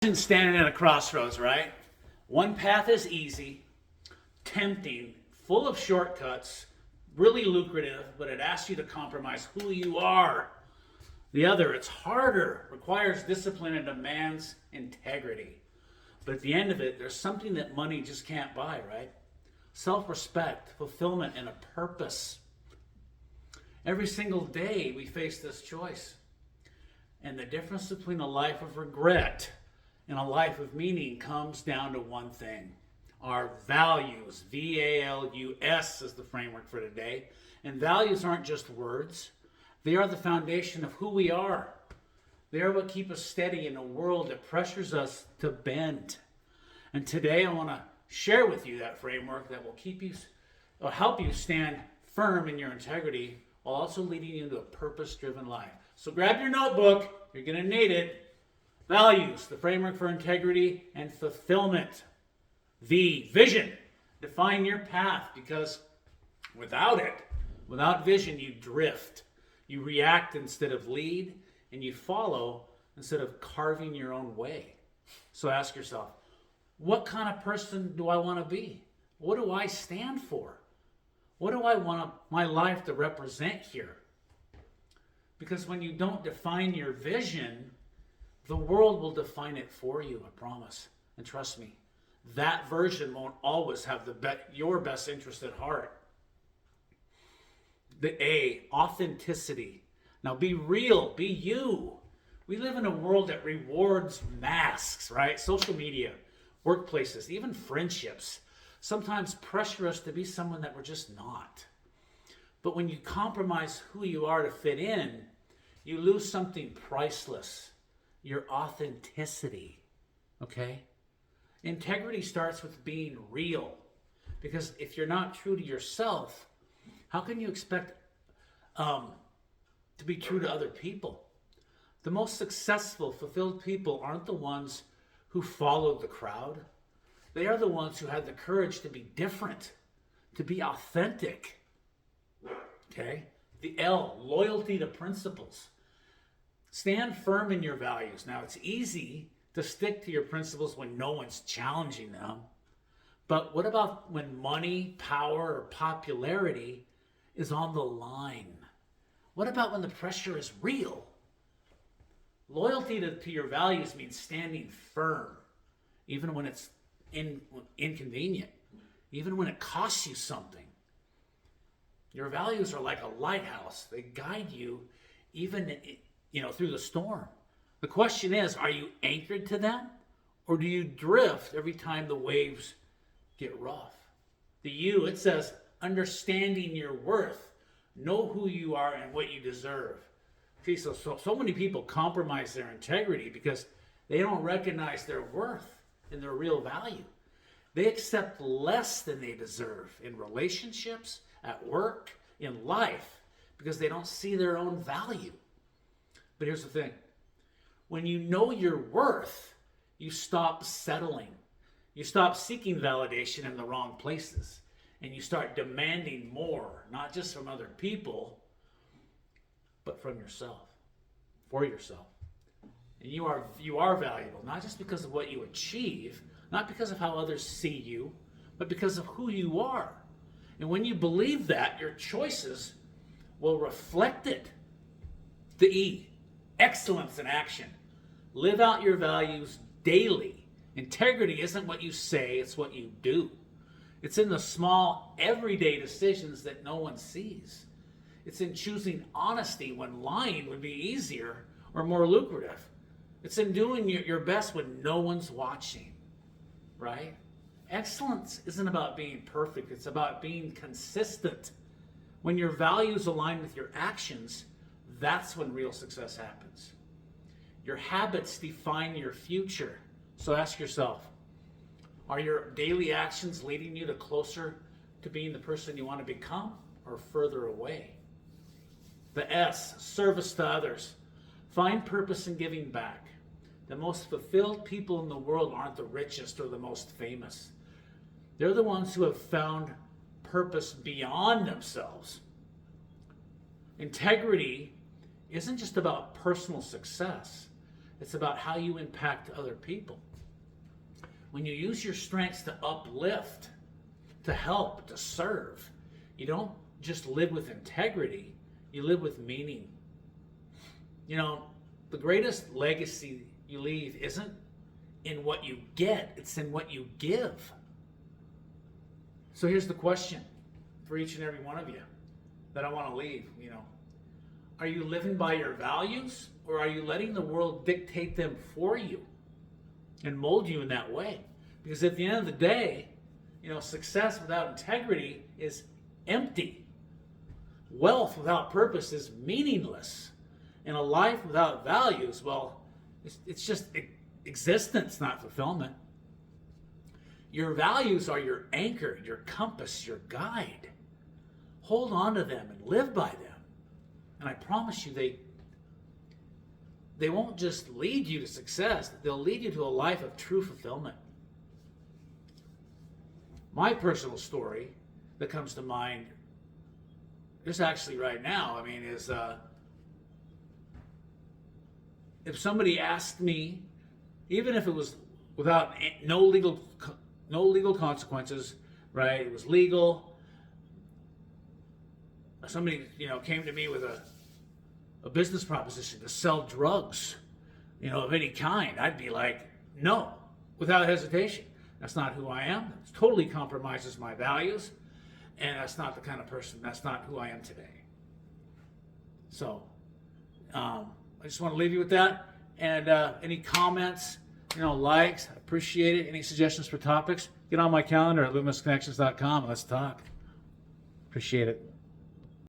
Standing at a crossroads, right? One path is easy, tempting, full of shortcuts, really lucrative, but it asks you to compromise who you are. The other, it's harder, requires discipline and demands integrity. But at the end of it, there's something that money just can't buy, right? Self-respect, fulfillment, and a purpose. Every single day we face this choice. And the difference between a life of regret and a life of meaning comes down to one thing: our values. V.A.L.U.E.S is the framework for today. And values aren't just words. They are the foundation of who we are. They are what keep us steady in a world that pressures us to bend. And today I want to share with you that framework that will help you stand firm in your integrity while also leading you to a purpose-driven life. So grab your notebook. You're going to need it. Values, the framework for integrity and fulfillment. Vision. Define your path, because without vision, you drift. You react instead of lead, and you follow instead of carving your own way. So ask yourself, what kind of person do I want to be? What do I stand for? What do I want my life to represent here? Because when you don't define your vision, the world will define it for you, I promise. And trust me, that version won't always have your best interest at heart. The A, authenticity. Now be real, be you. We live in a world that rewards masks, right? Social media, workplaces, even friendships sometimes pressure us to be someone that we're just not. But when you compromise who you are to fit in, you lose something priceless: your authenticity. Okay? Integrity starts with being real. Because if you're not true to yourself, how can you expect to be true to other people? The most successful, fulfilled people aren't the ones who followed the crowd. They are the ones who had the courage to be different, to be authentic. Okay? The L, loyalty to principles. Stand firm in your values. Now, it's easy to stick to your principles when no one's challenging them. But what about when money, power, or popularity is on the line? What about when the pressure is real? Loyalty to your values means standing firm, even when it's inconvenient, even when it costs you something. Your values are like a lighthouse. They guide you even through the storm. The question is, are you anchored to them, or do you drift every time the waves get rough? The U, it says, understanding your worth. Know who you are and what you deserve. See, so many people compromise their integrity because they don't recognize their worth and their real value. They accept less than they deserve in relationships, at work, in life, because they don't see their own value. But here's the thing. When you know your worth, you stop settling. You stop seeking validation in the wrong places. And you start demanding more, not just from other people, but from yourself, for yourself. And you are valuable, not just because of what you achieve, not because of how others see you, but because of who you are. And when you believe that, your choices will reflect it. The E, excellence in action. Live out your values daily. Integrity isn't what you say, it's what you do. It's in the small, everyday decisions that no one sees. It's in choosing honesty when lying would be easier or more lucrative. It's in doing your best when no one's watching, right? Excellence isn't about being perfect. It's about being consistent. When your values align with your actions, that's when real success happens. Your habits define your future. So ask yourself, are your daily actions leading you closer to being the person you want to become, or further away? The S, service to others. Find purpose in giving back. The most fulfilled people in the world aren't the richest or the most famous. They're the ones who have found purpose beyond themselves. Integrity isn't just about personal success. It's about how you impact other people. When you use your strengths to uplift, to help, to serve, you don't just live with integrity, you live with meaning. You know, the greatest legacy you leave isn't in what you get, it's in what you give. So here's the question for each and every one of you that I want to leave, you know. Are you living by your values, or are you letting the world dictate them for you and mold you in that way? Because at the end of the day, you know, success without integrity is empty. Wealth without purpose is meaningless. And a life without values, well, it's just existence, not fulfillment. Your values are your anchor, your compass, your guide. Hold on to them and live by them. And I promise you, they won't just lead you to success, they'll lead you to a life of true fulfillment. My personal story that comes to mind, just actually right now, I mean, is if somebody asked me, even if it was without no legal consequences, right? It was legal. Somebody, you know, came to me with a business proposition to sell drugs, you know, of any kind. I'd be like, no, without hesitation. That's not who I am. It totally compromises my values, and that's not the kind of person. That's not who I am today. So, I just want to leave you with that. And any comments, you know, likes, I appreciate it. Any suggestions for topics? Get on my calendar at luminusconnections.com and let's talk. Appreciate it.